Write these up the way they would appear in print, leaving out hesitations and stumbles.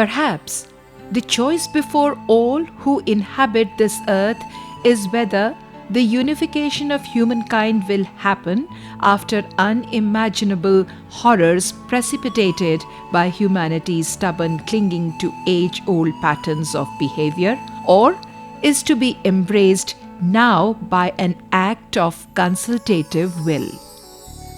Perhaps the choice before all who inhabit this earth is whether the unification of humankind will happen after unimaginable horrors precipitated by humanity's stubborn clinging to age-old patterns of behavior, or is to be embraced now by an act of consultative will.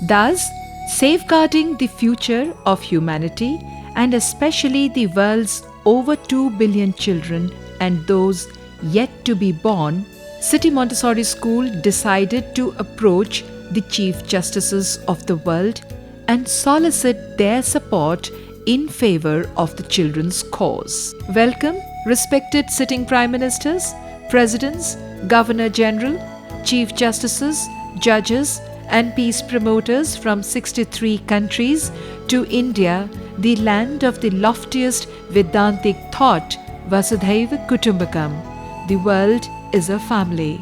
Thus, safeguarding the future of humanity and especially the world's over 2 billion children and those yet to be born, City Montessori School decided to approach the Chief Justices of the world and solicit their support in favor of the children's cause. Welcome, respected sitting Prime Ministers, Presidents, Governor General, Chief Justices, Judges, and peace promoters from 63 countries to India, the land of the loftiest Vedantic thought, Vasudhaiva Kutumbakam. The world is a family.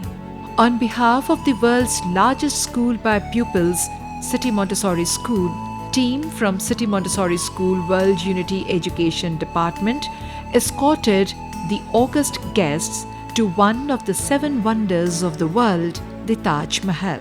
On behalf of the world's largest school by pupils, City Montessori School, team from City Montessori School World Unity Education Department escorted the august guests to one of the 7 wonders of the world, the Taj Mahal.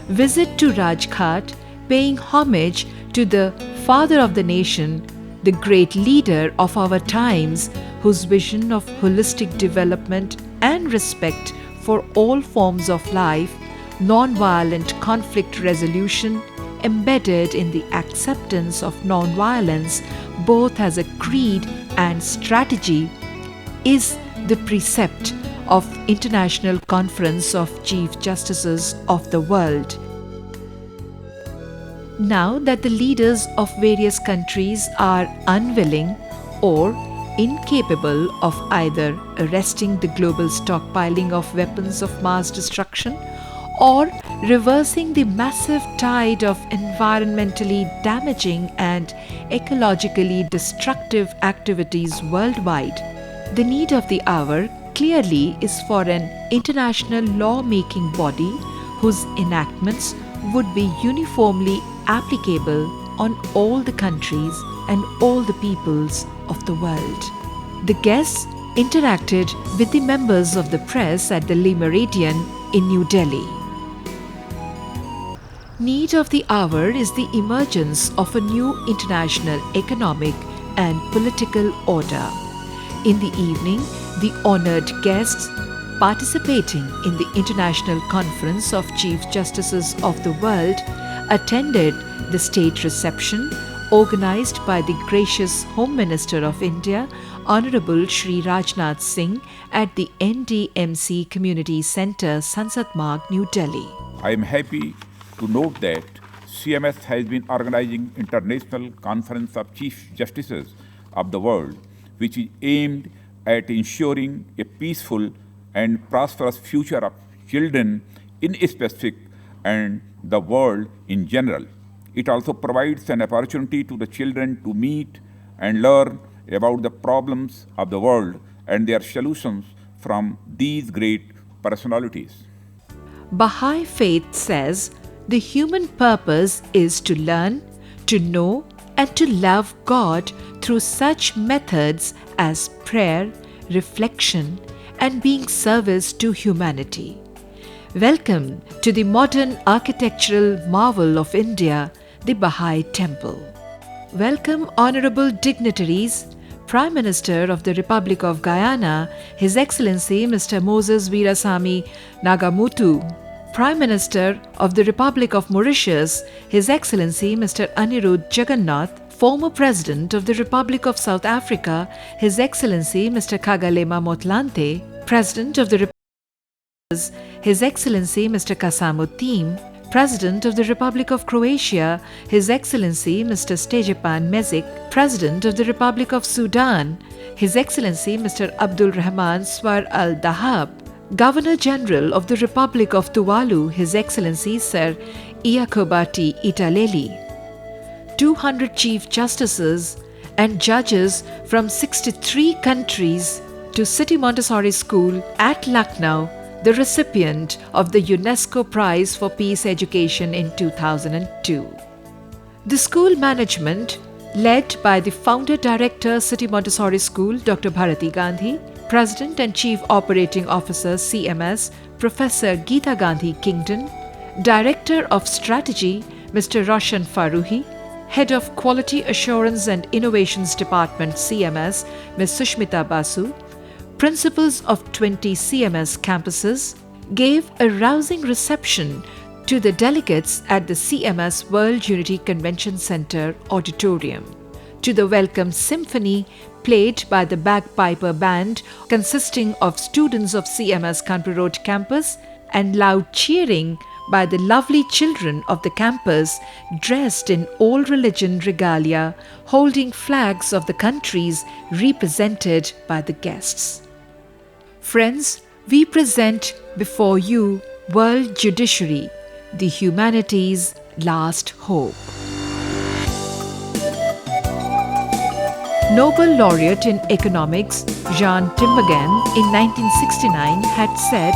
Visit to Rajghat, paying homage to the father of the nation, the great leader of our times, whose vision of holistic development and respect for all forms of life, non-violent conflict resolution, embedded in the acceptance of non-violence both as a creed and strategy, is the precept of International Conference of Chief Justices of the World. Now that the leaders of various countries are unwilling or incapable of either arresting the global stockpiling of weapons of mass destruction or reversing the massive tide of environmentally damaging and ecologically destructive activities worldwide, the need of the hour clearly is for an international law-making body whose enactments would be uniformly applicable on all the countries and all the peoples of the world. The guests interacted with the members of the press at the Le Méridien in New Delhi. Need of the hour is the emergence of a new international economic and political order. In the evening, the honored guests participating in the International Conference of Chief Justices of the World attended the state reception organized by the gracious Home Minister of India, Honorable Shri Rajnath Singh, at the NDMC Community Centre, Sansad Marg, New Delhi. I am happy to note that CMS has been organizing International Conference of Chief Justices of the World, which is aimed at ensuring a peaceful and prosperous future of children in specific and the world in general. It also provides an opportunity to the children to meet and learn about the problems of the world and their solutions from these great personalities. Baha'i Faith says the human purpose is to learn, to know, and to love God through such methods as prayer, reflection, and being service to humanity. Welcome to the modern architectural marvel of India, the Baha'i Temple. Welcome, honorable dignitaries, Prime Minister of the Republic of Guyana, His Excellency Mr. Moses Weerasamy Nagamutu, Prime Minister of the Republic of Mauritius, His Excellency Mr. Anirudh Jagannath, former President of the Republic of South Africa, His Excellency Mr. Kgalema Motlanthe, President of the Republic, His Excellency Mr. Kasamuddin, President of the Republic of Croatia, His Excellency Mr. Stejepan Mezic, President of the Republic of Sudan, His Excellency Mr. Abdul Rahman Swar Al-Dahab, Governor General of the Republic of Tuvalu, His Excellency Sir Iakobati Italeli, 200 Chief Justices and judges from 63 countries to City Montessori School at Lucknow, the recipient of the UNESCO Prize for Peace Education in 2002. The school management, led by the founder director, City Montessori School, Dr. Bharati Gandhi, President and Chief Operating Officer, CMS, Professor Geeta Gandhi Kingdon, Director of Strategy, Mr. Roshan Faruhi, Head of Quality Assurance and Innovations Department, CMS, Ms. Sushmita Basu, principals of 20 CMS campuses, gave a rousing reception to the delegates at the CMS World Unity Convention Center auditorium, to the welcome symphony played by the Bagpiper Band consisting of students of CMS Country Road campus, and loud cheering by the lovely children of the campus dressed in all religion regalia, holding flags of the countries represented by the guests. Friends, we present before you World Judiciary, the humanity's last hope. Nobel laureate in economics Jean Tinbergen in 1969 had said,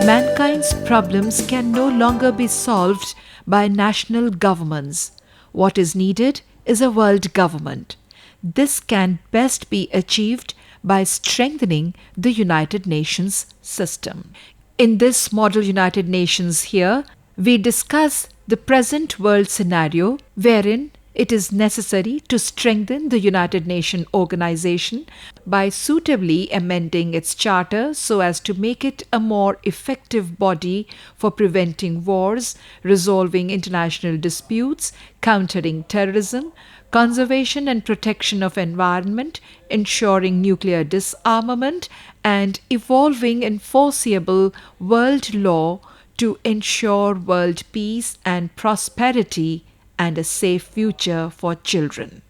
"Mankind's problems can no longer be solved by national governments. What is needed is a world government. This can best be achieved by strengthening the United Nations system." In this Model United Nations here, we discuss the present world scenario wherein it is necessary to strengthen the United Nations organization by suitably amending its charter so as to make it a more effective body for preventing wars, resolving international disputes, countering terrorism, conservation and protection of environment, ensuring nuclear disarmament, and evolving enforceable world law to ensure world peace and prosperity and a safe future for children.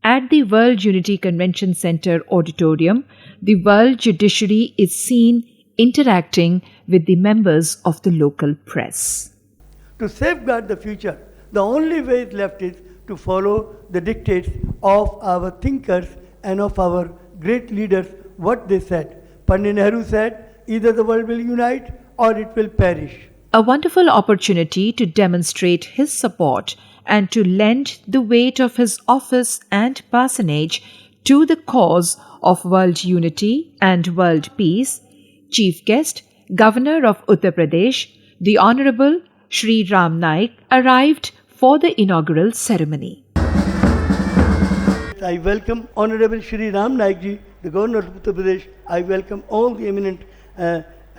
At the World Unity Convention Center auditorium, the World Judiciary is seen interacting with the members of the local press. To safeguard the future, the only way left is to follow the dictates of our thinkers and of our great leaders, what they said. Pandit Nehru said, either the world will unite or it will perish. A wonderful opportunity to demonstrate his support and to lend the weight of his office and personage to the cause of world unity and world peace. Chief guest, Governor of Uttar Pradesh, the Honorable Shri Ram Naik, arrived for the inaugural ceremony. I welcome Honorable Shri Ram Naik ji, the Governor of Uttar Pradesh. I welcome all the eminent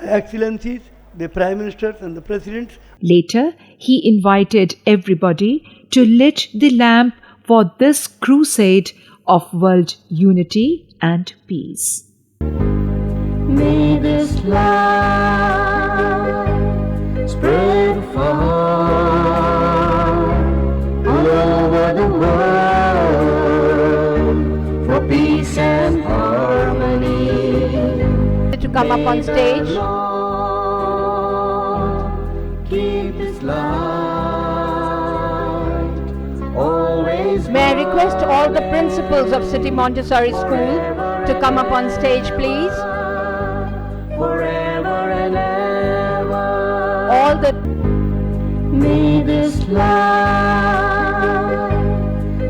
excellencies, the Prime Ministers and the Presidents. Later, he invited everybody to lit the lamp for this crusade of world unity and peace. May this light spread far all over the world for peace and harmony. To come up on stage. Keep this light always. May I request all the principals of City Montessori School to come up on stage, please. Forever and ever. All the May this light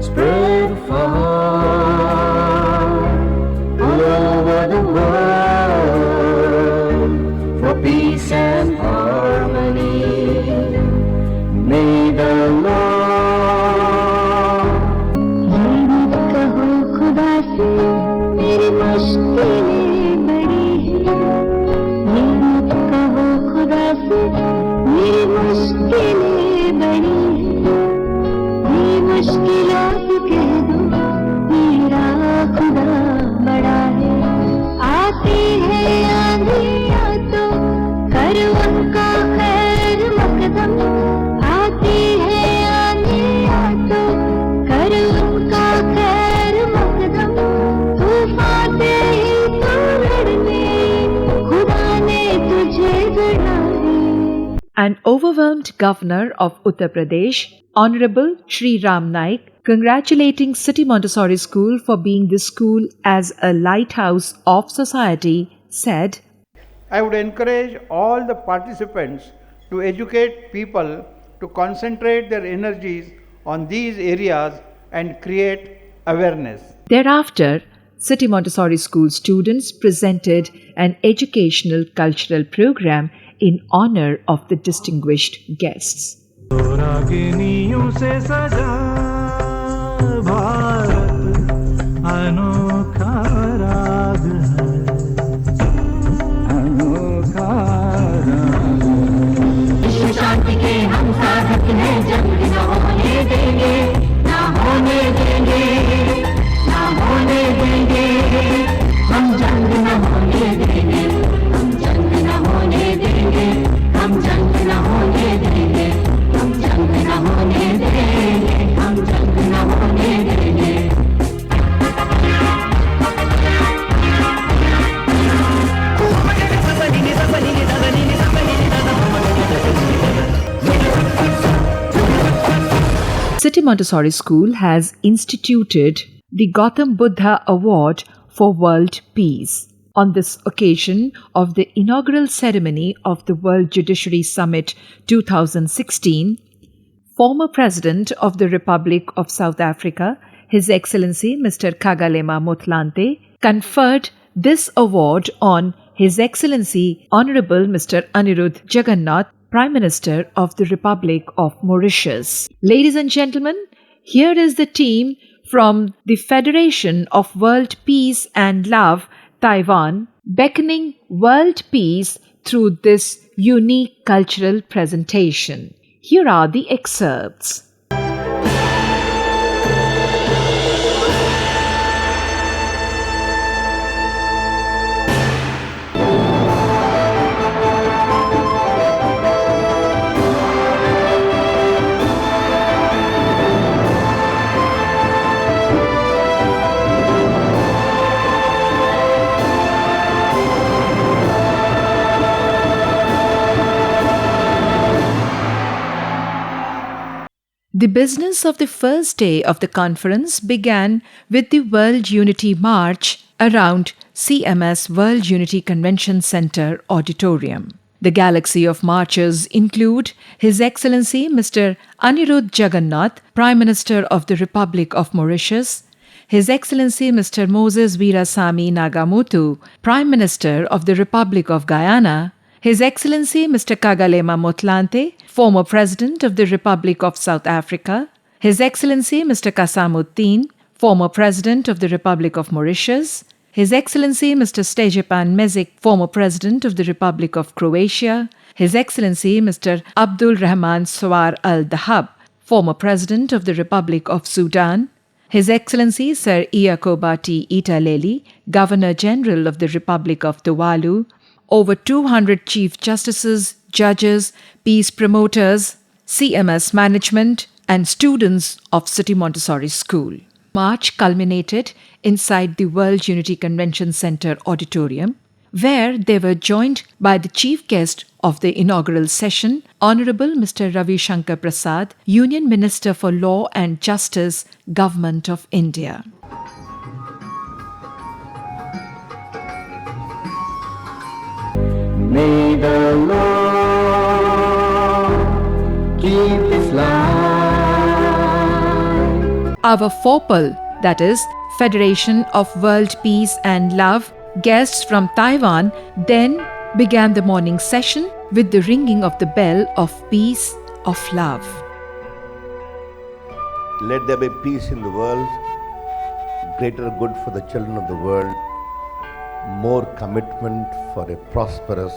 spread far all over the world for peace and harmony. May the Lord कहो खुदा से मेरी मुश्किलें बड़ी हैं कहो खुदा से मेरी मुश्किलें बड़ी हैं ये मुश्किलात कह दो मेरा खुदा बड़ा है आती है आंधियाँ तो कर उनका खैर मकदम आती है आंधियाँ तो कर उनका खैर मकदम तूफान से ही तो लड़ने खुदा ने तुझे गढ़ा है. An overwhelmed governor of Uttar Pradesh, Honorable Shri Ram Naik, congratulating City Montessori School for being the school as a lighthouse of society, said, I would encourage all the participants to educate people to concentrate their energies on these areas and create awareness. Thereafter, City Montessori School students presented an educational cultural program in honor of the distinguished guests. रागिनियों से सजा भारत अनोखा राग है, अनोखा राग। विश्व शांति के हम साधक हैं, जंग न होने देंगे, ना होने देंगे, ना होने देंगे। हम जंग न होने देंगे, हम जंग न होने देंगे, हम जंग न होने देंगे, हम जंग न होने देंगे, हम जंग न होने देंगे। City Montessori School has instituted the Gautam Buddha Award for World Peace. On this occasion of the inaugural ceremony of the World Judiciary Summit 2016, former President of the Republic of South Africa, His Excellency Mr. Kgalema Motlanthe, conferred this award on His Excellency Honorable Mr. Anirudh Jagannath, Prime Minister of the Republic of Mauritius. Ladies and gentlemen, here is the team from the Federation of World Peace and Love, Taiwan, beckoning world peace through this unique cultural presentation. Here are the excerpts. The business of the first day of the conference began with the World Unity March around CMS World Unity Convention Center Auditorium. The galaxy of marchers include His Excellency Mr. Anirudh Jagannath, Prime Minister of the Republic of Mauritius, His Excellency Mr. Moses Veerasamy Nagamoothu, Prime Minister of the Republic of Guyana, His Excellency Mr. Kgalema Motlanthe, former President of the Republic of South Africa, His Excellency Mr. Kasamuddin, former President of the Republic of Mauritius, His Excellency Mr. Stejepan Mesic, former President of the Republic of Croatia, His Excellency Mr. Abdul Rahman Swar Al Dahab, former President of the Republic of Sudan, His Excellency Sir Iyakobati Italeli, Governor General of the Republic of Tuvalu, over 200 Chief Justices, judges, peace promoters, CMS management, and students of City Montessori School. March culminated inside the World Unity Convention Center Auditorium, where they were joined by the chief guest of the inaugural session, Honorable Mr. Ravi Shankar Prasad, Union Minister for Law and Justice, Government of India. May the Lord keep this life. Our FOPL, that is, Federation of World Peace and Love, guests from Taiwan then began the morning session with the ringing of the bell of peace, of love. Let there be peace in the world, greater good for the children of the world, more commitment for a prosperous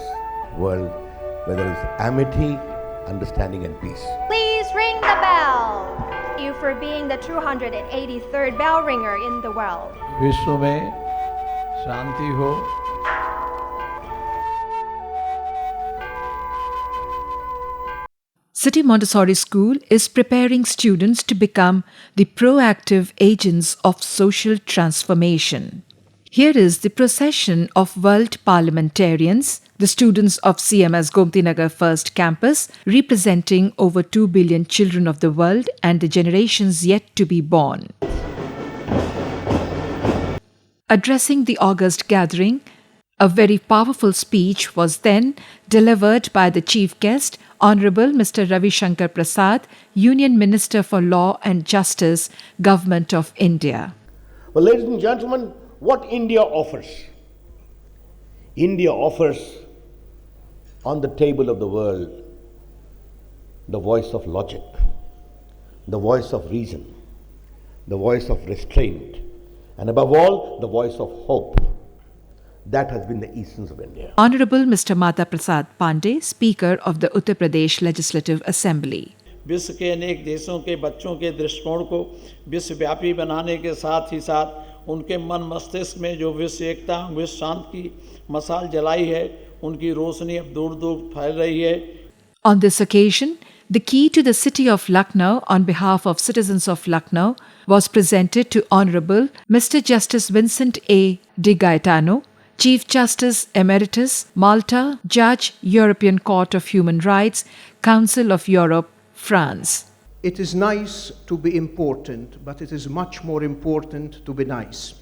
world where there is amity, understanding and peace. Please ring the bell. Thank you for being the 283rd bell ringer in the world. विश्व में शांति हो, City Montessori School is preparing students to become the proactive agents of social transformation. Here is the procession of world parliamentarians, the students of CMS Gomti Nagar First Campus, representing over 2 billion children of the world and the generations yet to be born. Addressing the august gathering, a very powerful speech was then delivered by the chief guest, Honorable Mr. Ravi Shankar Prasad, Union Minister for Law and Justice, Government of India. Well, ladies and gentlemen, what India offers? India offers on the table of the world the voice of logic, the voice of reason, the voice of restraint, and above all, the voice of hope. That has been the essence of India. Honorable Mr. Mata Prasad Pandey, Speaker of the Uttar Pradesh Legislative Assembly. विश्व के अनेक देशों के बच्चों के दृष्टिकोण को विश्वव्यापी बनाने के साथ ही साथ उनके मन मस्तिष्क में जो विश्व एकता विश्व शांति की मशाल जलाई है उनकी रोशनी अब दूर दूर फैल रही है. On this occasion, the key to the city of Lucknow on behalf of citizens of Lucknow was presented to Honorable Mr. Justice Vincent A. De Gaetano, Chief Justice Emeritus, Malta, Judge, European Court of Human Rights, Council of Europe, France. It is nice to be important, but it is much more important to be nice.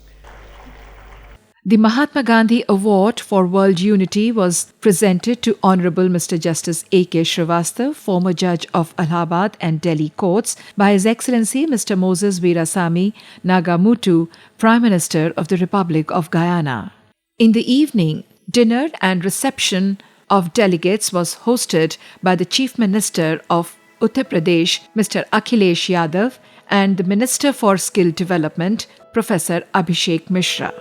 The Mahatma Gandhi Award for World Unity was presented to Honorable Mr. Justice A.K. Srivastav, former Judge of Allahabad and Delhi Courts, by His Excellency Mr. Moses Veerasamy Nagamutu, Prime Minister of the Republic of Guyana. In the evening, dinner and reception of delegates was hosted by the Chief Minister of Uttar Pradesh, Mr. Akhilesh Yadav, and the Minister for Skill Development, Professor Abhishek Mishra.